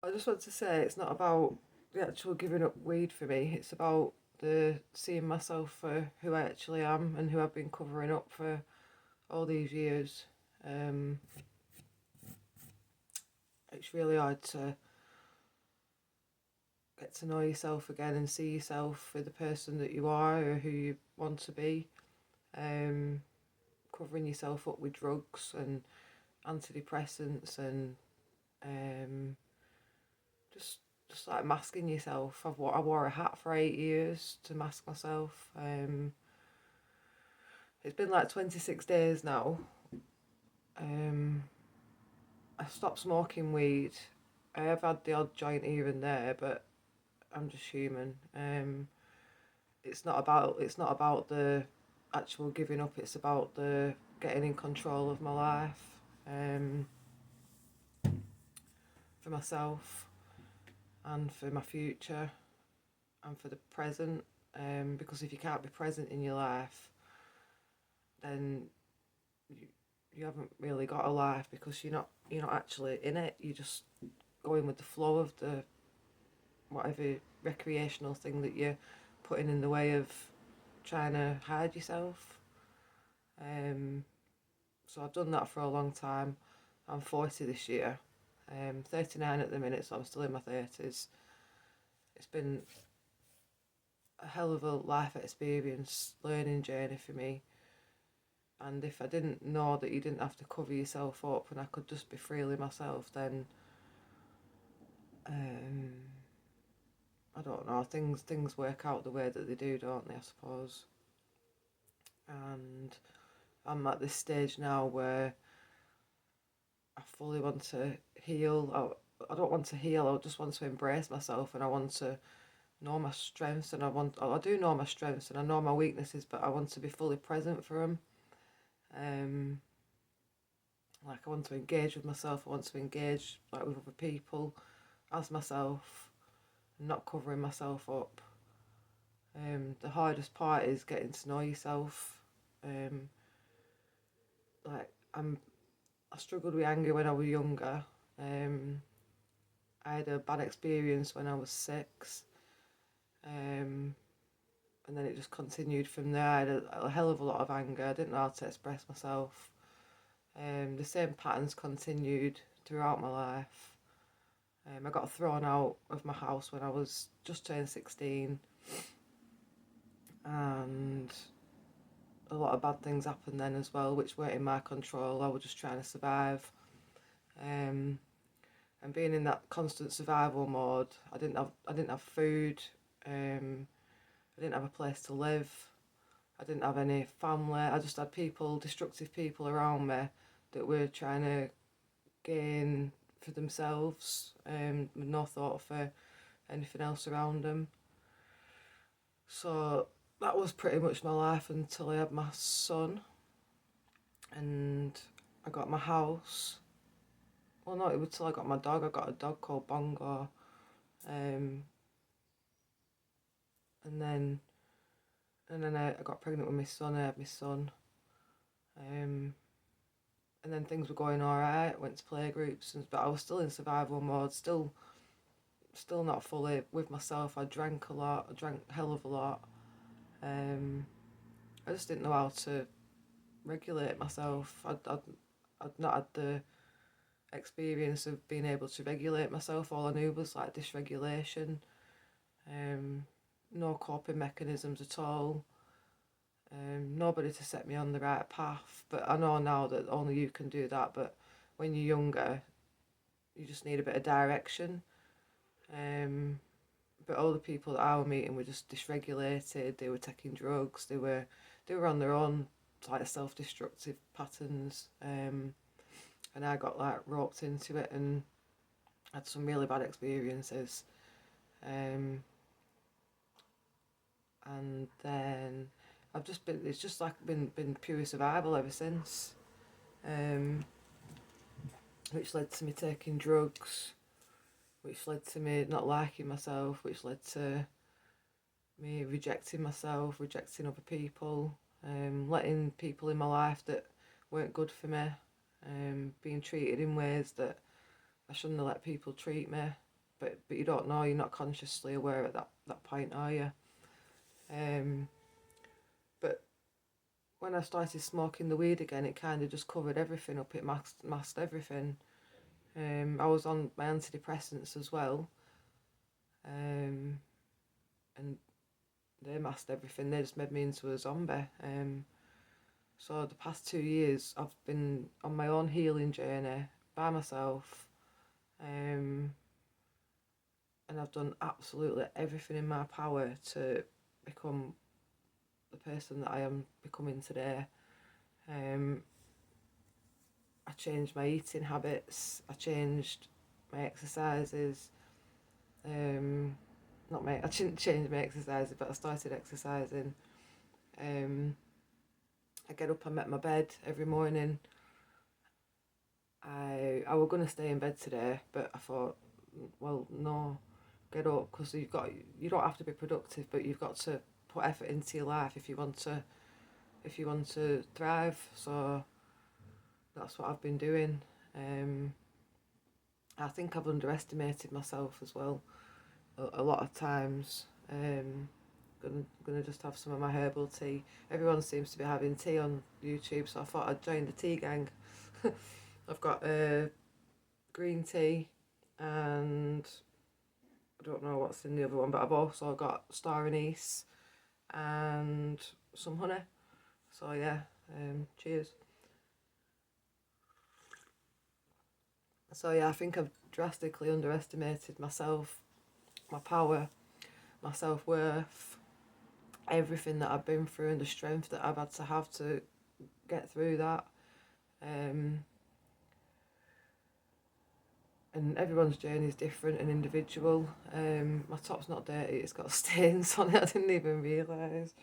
I just want to say it's not about the actual giving up weed for me. It's about the seeing myself for who I actually am and who I've been covering up for all these years. Um, it's really hard to get to know yourself again and see yourself for the person that you are or who you want to be. Um, Covering yourself up with drugs and antidepressants and um, just just like masking yourself. I wore a hat for 8 years to mask myself. It's been like 26 days now. Um, I stopped smoking weed. I have had the odd joint here and there, but I'm just human. It's not about the actual giving up. It's about the getting in control of my life, um, for myself and for my future and for the present. Because if you can't be present in your life, then you, you haven't really got a life because you're not actually in it. You're just going with the flow of the whatever recreational thing that you're putting in the way of trying to hide yourself. Um, so I've done that for a long time. I'm 40 this year. 39 at the minute, so I'm still in my 30s. It's been a hell of a life experience, learning journey for me. And if I didn't know that you didn't have to cover yourself up and I could just be freely myself, then um, I don't know. Things work out the way that they do, don't they? I suppose. And I'm at this stage now where I fully want to heal. I don't want to heal. I just want to embrace myself, and I want to know my strengths. And I do know my strengths, and I know my weaknesses, but I want to be fully present for them. Um, like I want to engage with myself. I want to engage like with other people, as myself, and not covering myself up. The hardest part is getting to know yourself. Um, like I struggled with anger when I was younger. Um, I had a bad experience when I was 6, and then it just continued from there. I had a hell of a lot of anger. I didn't know how to express myself. The same patterns continued throughout my life. I got thrown out of my house when I was just turned 16, and a lot of bad things happened then as well, which weren't in my control. I was just trying to survive. Um, and being in that constant survival mode, I didn't have food. I didn't have a place to live. I didn't have any family. I just had destructive people around me that were trying to gain for themselves, with no thought for anything else around them. So that was pretty much my life until I had my son and I got my house. Well, no, it was till I got my dog. I got a dog called Bongo, um, and then I got pregnant with my son. I had my son, um, and then things were going all right. Went to play groups, but I was still in survival mode. Still not fully with myself. I drank a lot. I drank a hell of a lot. Um, I just didn't know how to regulate myself. I'd not had the experience of being able to regulate myself. All I knew was like dysregulation. Um, no coping mechanisms at all. Nobody to set me on the right path. But I know now that only you can do that. But when you're younger, you just need a bit of direction. But all the people that I was meeting were just dysregulated. They were taking drugs. They were on their own like self-destructive patterns. And I got like roped into it and had some really bad experiences. Um, and then it's just like been pure survival ever since. Um, which led to me taking drugs, which led to me not liking myself, which led to me rejecting myself, rejecting other people, letting people in my life that weren't good for me, being treated in ways that I shouldn't have let people treat me. but you don't know. You're not consciously aware at that point, are you? But when I started smoking the weed again, it kind of just covered everything up. It masked everything. I was on my antidepressants as well, and they masked everything. They just made me into a zombie. So the past 2 years, I've been on my own healing journey by myself, and I've done absolutely everything in my power to become the person that I am becoming today. I changed my eating habits. I changed my exercises. I didn't change my exercises, but I started exercising. I get up, I make my bed every morning. I was gonna stay in bed today, but I thought, well, no, get up, because you don't have to be productive, but you've got to put effort into your life if you want to thrive. So that's what I've been doing. I think I've underestimated myself as well a lot of times. Gonna just have some of my herbal tea. Everyone seems to be having tea on YouTube, so I thought I'd join the tea gang. I've got green tea, and I don't know what's in the other one, but I've also got star anise and some honey. So yeah, cheers. So yeah, I think I've drastically underestimated myself, my power, my self-worth, everything that I've been through, and the strength that I've had to have to get through that. And everyone's journey is different and individual. My top's not dirty, it's got stains on it. I didn't even realise.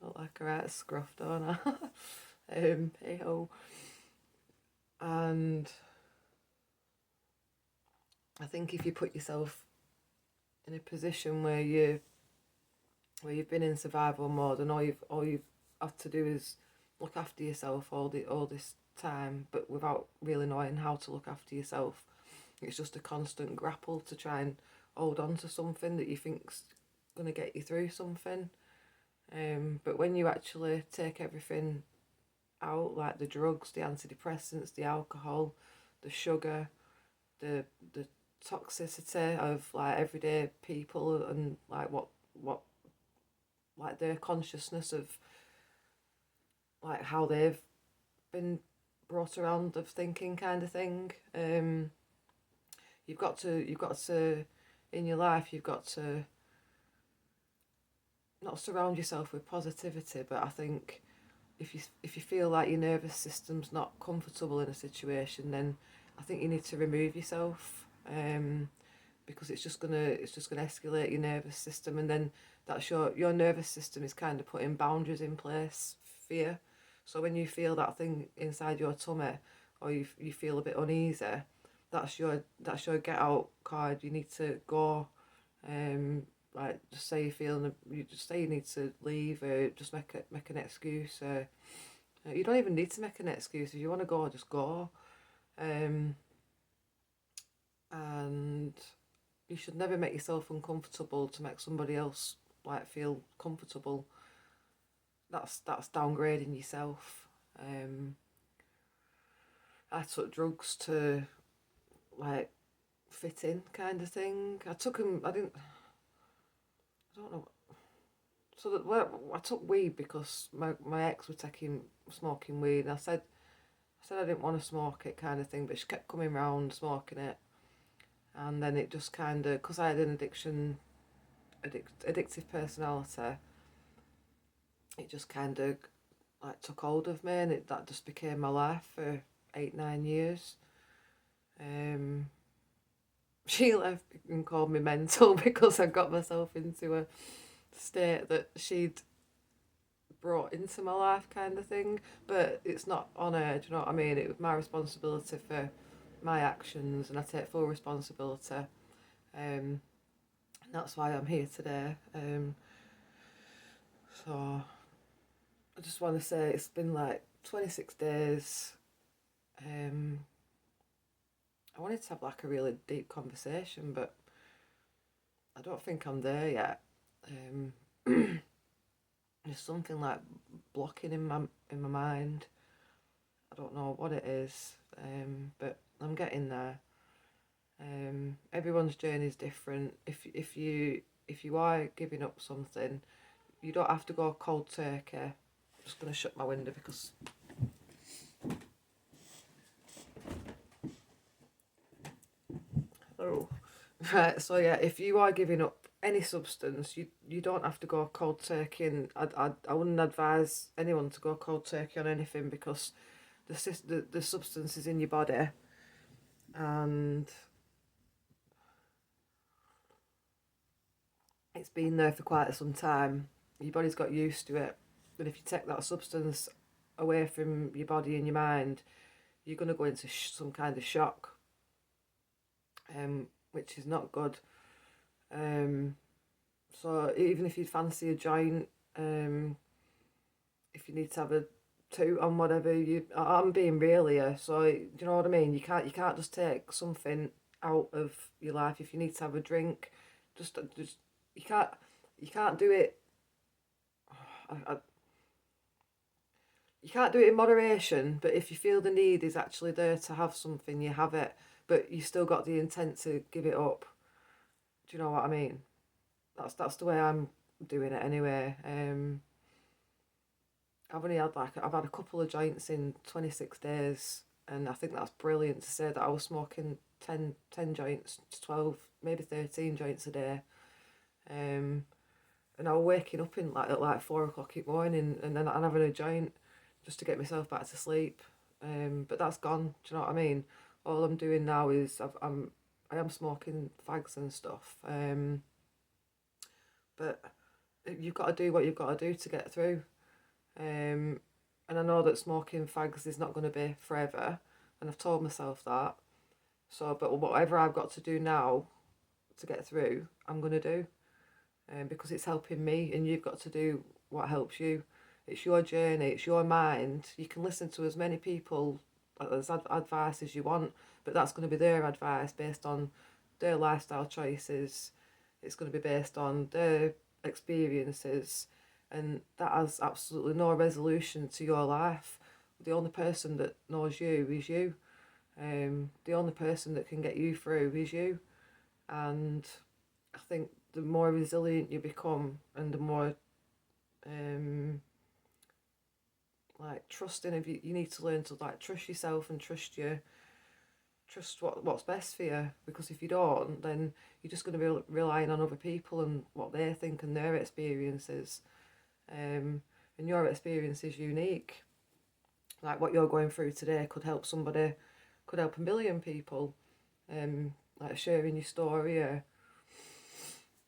I look like a right scruff, don't I? Hey ho. And I think if you put yourself in a position where you've been in survival mode, and all you've had to do is look after yourself all this time, but without really knowing how to look after yourself, it's just a constant grapple to try and hold on to something that you think's gonna get you through something. But when you actually take everything out, like the drugs, the antidepressants, the alcohol, the sugar, the toxicity of like everyday people, and like what like their consciousness of like how they've been brought around of thinking, kind of thing. You've got to in your life, you've got to not surround yourself with positivity, but I think if you feel like your nervous system's not comfortable in a situation, then I think you need to remove yourself, because it's just gonna escalate your nervous system, and then that's your nervous system is kind of putting boundaries in place for you. So when you feel that thing inside your tummy, or you feel a bit uneasy, that's your get out card. You need to go. Like just say you just say you need to leave, or just make an excuse. You don't even need to make an excuse. If you want to go, just go. And you should never make yourself uncomfortable to make somebody else like feel comfortable. That's downgrading yourself. I took drugs to like fit in, kind of thing. I took them. I didn't. I don't know. So I took weed because my ex was smoking weed, and I said I didn't want to smoke it, kind of thing, but she kept coming round smoking it, and then it just kind of, because I had an addictive personality, it just kind of like took hold of me, and that just became my life for 8-9 years. She left and called me mental because I got myself into a state that she'd brought into my life, kind of thing. But it's not on her, do you know what I mean? It was my responsibility for my actions, and I take full responsibility. And that's why I'm here today. So I just want to say it's been like 26 days. I wanted to have like a really deep conversation, but I don't think I'm there yet. There's something like blocking in my mind. I don't know what it is, but I'm getting there. Everyone's journey is different. If you are giving up something, you don't have to go cold turkey. I'm just gonna shut my window because oh, right. So yeah, if you are giving up any substance, you don't have to go cold turkey, and I wouldn't advise anyone to go cold turkey on anything because the substance is in your body, and it's been there for quite some time. Your body's got used to it, and if you take that substance away from your body and your mind, you're going to go into some kind of shock, which is not good. So even if you fancy a joint, if you need to have a toot on whatever I'm being real here. So do you know what I mean? You can't just take something out of your life. If you need to have a drink, just you can't do it. I, you can't do it in moderation, but if you feel the need is actually there to have something, you have it, but you still got the intent to give it up. Do you know what I mean? That's the way I'm doing it anyway. I've had a couple of joints in 26 days, and I think that's brilliant to say that I was smoking 10 joints, 12, maybe 13 joints a day. And I was waking up in at like 4 o'clock in the morning, and then I'm having a joint just to get myself back to sleep. But that's gone. Do you know what I mean? All I'm doing now is I am smoking fags and stuff. But you've got to do what you've got to do to get through. And I know that smoking fags is not going to be forever, and I've told myself that. So, but whatever I've got to do now to get through, I'm going to do. Because it's helping me, and you've got to do what helps you. It's your journey, it's your mind. You can listen to as many people as advice as you want, but that's going to be their advice based on their lifestyle choices. It's going to be based on their experiences, and that has absolutely no resolution to your life. The only person that knows you is you. The only person that can get you through is you. And I think the more resilient you become, and the more like trusting of you need to learn to like trust yourself and trust what's best for you, because if you don't, then you're just going to be relying on other people and what they think and their experiences. And your experience is unique. Like what you're going through today could help somebody, could help a million people. Like sharing your story, or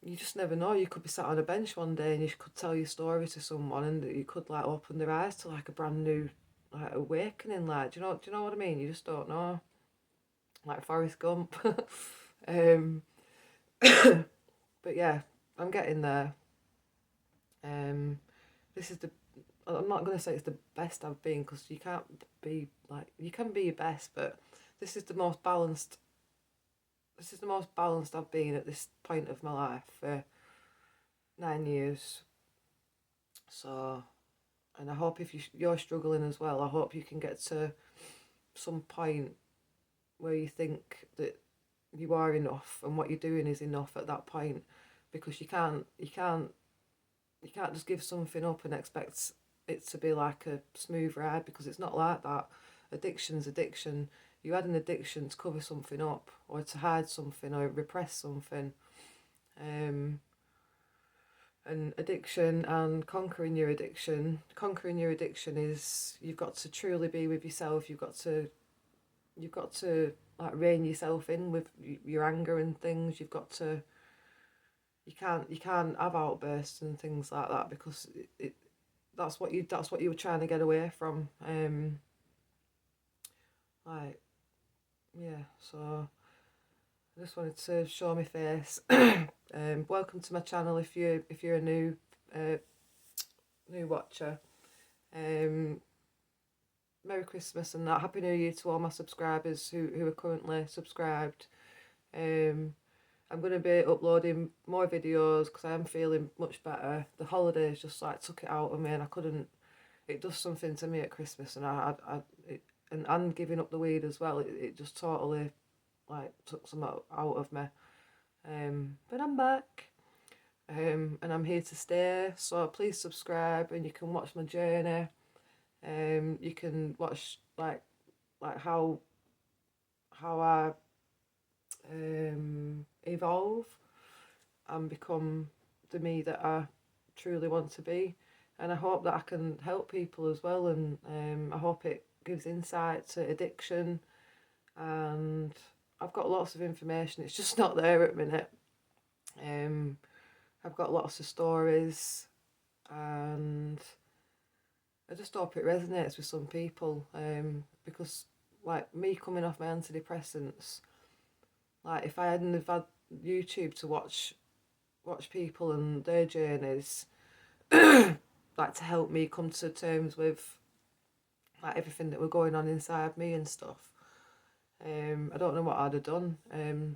you just never know. You could be sat on a bench one day and you could tell your story to someone, and you could like open their eyes to like a brand new like awakening. Like, do you know what I mean? You just don't know. Like Forrest Gump. um, but yeah, I'm getting there. This is the. I'm not gonna say it's the best I've been, because you can't be like, you can be your best, but this is the most balanced. This is the most balanced I've been at this point of my life for 9 years. So, and I hope if you're struggling as well, I hope you can get to some point where you think that you are enough and what you're doing is enough at that point, because you can't just give something up and expect it to be like a smooth ride, because it's not like that. Addiction's addiction. You had an addiction to cover something up, or to hide something, or repress something. And addiction and conquering your addiction is, you've got to truly be with yourself. You've got to like rein yourself in with your anger and things. You can't have outbursts and things like that, because that's what you were trying to get away from. Like, yeah, so I just wanted to show my face. Welcome to my channel if you're a new watcher. Merry Christmas and Happy New Year to all my subscribers who are currently subscribed. I'm going to be uploading more videos because I am feeling much better. The holidays just like took it out of me, and I couldn't. It does something to me at Christmas, and and giving up the weed as well. It just totally like took some out of me. But I'm back. And I'm here to stay. So please subscribe, and you can watch my journey. You can watch like how I evolve and become the me that I truly want to be. And I hope that I can help people as well. And I hope it gives insight to addiction. And I've got lots of information. It's just not there at the minute. I've got lots of stories, and I just hope it resonates with some people. Because like me coming off my antidepressants, like if I hadn't have had YouTube to watch people and their journeys, like to help me come to terms with like everything that were going on inside me and stuff. I don't know what I'd have done.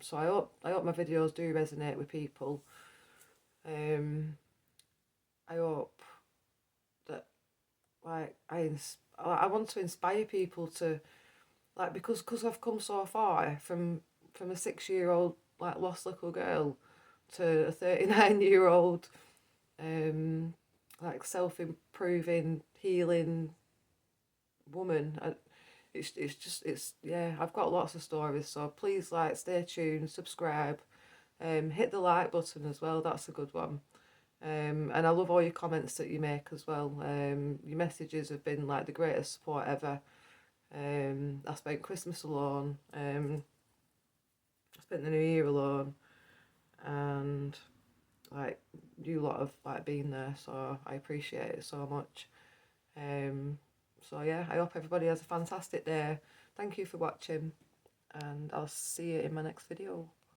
So I hope my videos do resonate with people. I hope that like I want to inspire people to like because I've come so far from a 6-year-old like lost little girl to a 39-year-old like self-improving healing woman. It's just it's yeah, I've got lots of stories, so please like stay tuned, subscribe, hit the like button as well, that's a good one. And I love all your comments that you make as well. Your messages have been like the greatest support ever. I spent Christmas alone. I spent the New Year alone, and like you lot have like been there, so I appreciate it so much. Um, so yeah, I hope everybody has a fantastic day. Thank you for watching, and I'll see you in my next video.